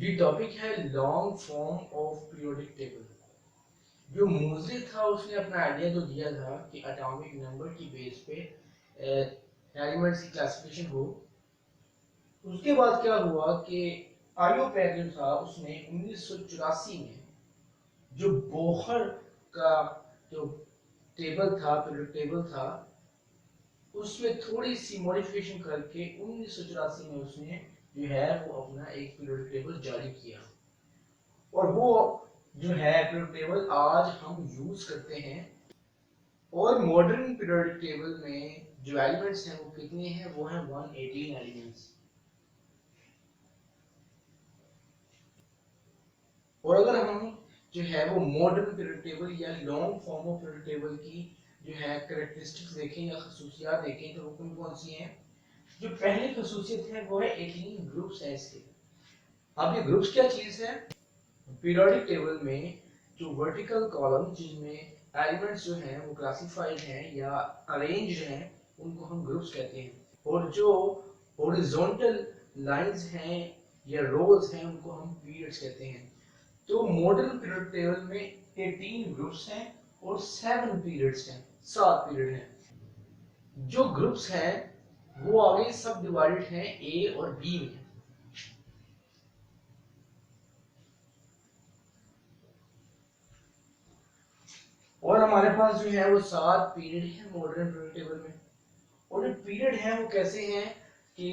जी topic है long form of periodic table. जो मूजली था उसने अपना आइडिया तो दिया था कि एटॉमिक नंबर की बेस पे एलिमेंट्स की क्लासिफिकेशन हो। उसके बाद क्या हुआ कि आयो पैगल था, उसने 1984 में जो बोहर का जो टेबल था, पीरियोडिक टेबल था, उसमें थोड़ी सी मॉडिफिकेशन करके 1984 में उसने जो है वो अपना एक पीरियोडिक टेबल जारी किया। और वो जो है पीरियोडिक टेबल आज हम यूज करते हैं। और मॉडर्न पीरियोडिक टेबल में जो एलिमेंट्स हैं वो कितने हैं? वो हैं 118 एलिमेंट्स। और अगर हम जो है वो मॉडर्न पीरियोडिक टेबल या long form of periodic table की जो है कैरेक्टरिस्टिक्स देखें या खसूसियात देखें तो वो कौन कौन सी हैं? जो पहली खसूसियत है वो है 18 ग्रुप्स है इसके। अब ये ग्रुप्स क्या चीज है? पीरियोडिक टेबल में जो वर्टिकल कॉलम जिनमें एलिमेंट्स जो हैं वो क्लासिफाइड हैं या अरेंज्ड हैं, उनको हम ग्रुप्स कहते हैं। और जो हॉरिजॉन्टल लाइंस हैं या रोज हैं, उनको हम पीरियड्स कहते हैं। तो मॉडर्न पीरियोडिक टेबल में 18 ग्रुप्स हैं और 7 पीरियड्स हैं, 7 पीरियड हैं। जो ग्रुप्स हैं वो आगे सब डिवाइडेड हैं ए और बी में। और हमारे पास जो है वो 7 पीरियड है मॉडर्न पीरियोडिक टेबल में। और जो पीरियड है वो कैसे हैं कि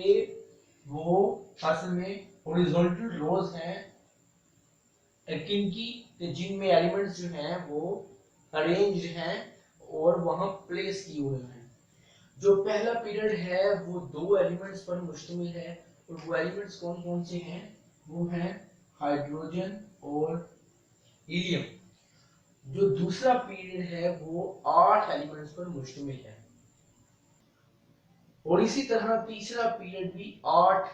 वो असल में हॉरिजॉन्टल रोज हैं किनकी, जिनमें एलिमेंट्स जो हैं वो अरेंज्ड हैं और वहां प्लेस किए हुए हैं। जो पहला पीरियड है वो 2 एलिमेंट्स पर मुश्तमिल है। और वो एलिमेंट्स कौन कौन से हैं? वो हैं हाइड्रोजन और हीलियम। जो दूसरा पीरियड है वो 8 एलिमेंट्स पर मुश्तमिल है। और इसी तरह तीसरा पीरियड भी 8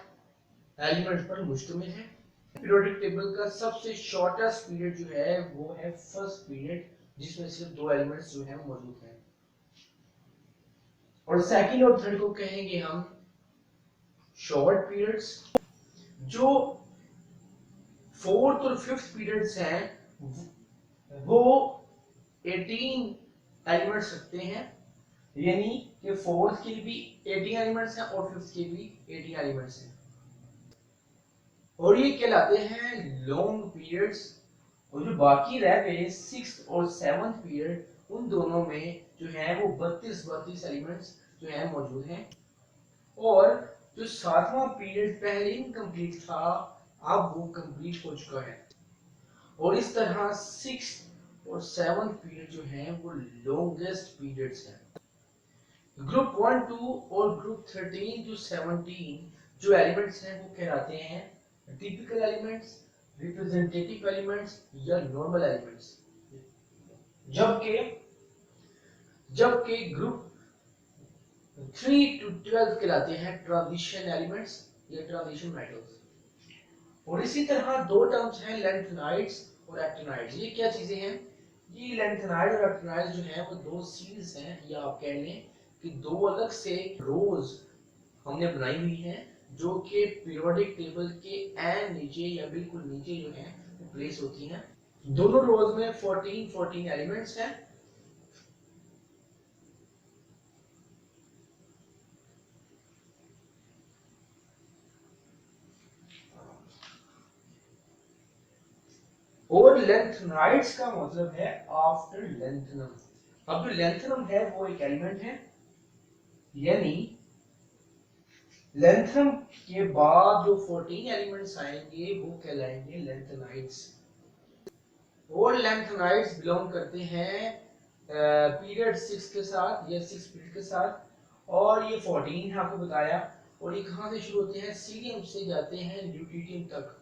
एलिमेंट्स पर मुश्तमिल है। पीरियोडिक टेबल का सबसे शॉर्टेस्ट पीरियड जो है वो है फर्स्ट पीरियड, जिसमें सिर्फ 2 एलिमेंट्स जो है मौजूद हैं। और सेकंड और थर्ड को कहेंगे हम शॉर्ट पीरियड्स। जो फोर्थ और फिफ्थ पीरियड्स हैं वो 18 एलिमेंट्स रखते हैं, यानी कि फोर्थ के भी 18 एलिमेंट्स हैं और फिफ्थ के भी 18 एलिमेंट्स हैं। और ये कहलाते हैं लॉन्ग पीरियड्स। और जो बाकी रह गए सिक्स्थ और सेवंथ पीरियड, उन दोनों में जो है वो 32 एलिमेंट्स जो है मौजूद हैं। और जो सातवां पीरियड पहले इनकम्प्लीट था, अब वो कंप्लीट हो चुका है। और इस तरह सिक्स्थ और सेवंथ पीरियड जो है वो लॉन्गेस्ट पीरियड्स हैं। ग्रुप 1 2 और ग्रुप 13 टू 17 जो एलिमेंट्स हैं वो कहलाते हैं टिपिकल एलिमेंट्स, रिप्रेजेंटेटिव एलिमेंट्स या नॉर्मल एलिमेंट्स। जबकि जबकि ग्रुप 3 टू 12 कहलाते हैं ट्रांजिशन एलिमेंट्स या ट्रांजिशन मेटल्स। और इसी तरह दो टर्म्स हैं लैंथेनाइड्स और एक्टिनाइड्स। ये क्या चीजें हैं? ये लैंथेनाइड और एक्टिनाइड्स जो है वो दो सीरीज हैं, या आप कह लें कि दो अलग से रोज हमने बनाई हुई हैं, जो कि पीरियोडिक टेबल के एन नीचे या बिल्कुल नीचे जो है वो प्लेस होती हैं। दोनों रोज में 14 एलिमेंट्स हैं। और लेंथेनाइड्स का मतलब है आफ्टर लेंथेनम। अब जो लेंथेनम है वो एक एलिमेंट है, यानी लेंथेनम के बाद जो 14 एलिमेंट्स आएंगे वो कहलाएंगे लेंथेनाइड्स। और लेंथेनाइड्स बिलोंग करते हैं पीरियड 6 के साथ या 6 पीरियड के साथ। और ये 14 है आपको बताया। और ये कहां से शुरू होते हैं? सीरियम से जाते हैं ल्यूटियम तक।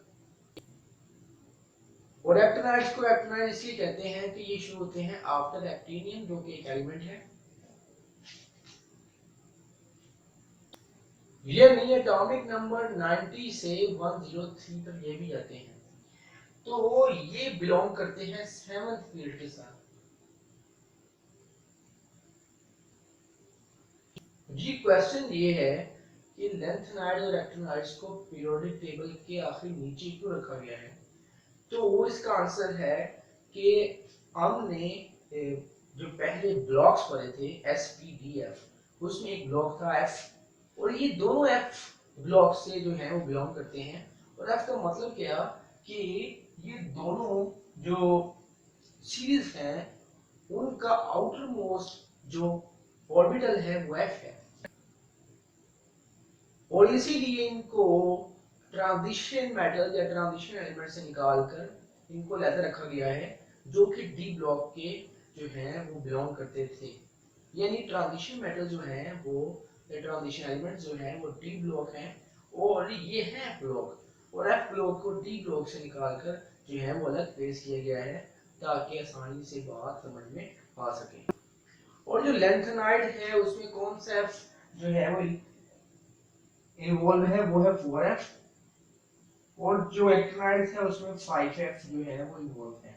और एक्टिनाइड्स को एक्टिनाइड इसलिए कहते हैं कि ये शुरू होते हैं आफ्टर एक्टिनियम, जो कि एक एलिमेंट है। ये नहीं, एटॉमिक नंबर 90 से 103 तक ये भी जाते हैं। तो ये बिलोंग करते हैं 7th पीरियड के साथ। जी क्वेश्चन ये है कि लैंथेनाइड और एक्टिनाइड्स को पीरियोडिक टेबल के आखिर नीचे क्यों रखा गया है? तो वो इसका आंसर है कि हमने जो पहले ब्लॉक्स पढ़े थे SPDF, उसमें एक ब्लॉक था F, और ये दोनों F ब्लॉक से जो है वो बिलोंग करते हैं। और F का मतलब क्या कि ये दोनों जो सीरीज हैं उनका आउटर मोस्ट जो ऑर्बिटल है वो F है, और इसीलिए इनको ट्रांजिशन मेटल या ट्रांजिशन एलिमेंट से निकालकर इनको लेकर रखा गया है, जो कि डी ब्लॉक के जो हैं वो बिलोंग करते थे। यानी ट्रांजिशन मेटल जो है वो ट्रांजिशन एलिमेंट जो है वो डी ब्लॉक हैं, और ये है एफ ब्लॉक, और एफ ब्लॉक को डी ब्लॉक से निकालकर जो है वो अलग प्लेस किया गया है ताकि आसानी से बात समझ में आ सके। और जो लेंथेनाइड है उसमें कौन सा एफ जो है वो इन्वॉल्व है, वो है 4F, और जो एक्टिनाइड है उसमें 5F जो है वो इन्वॉल्व है।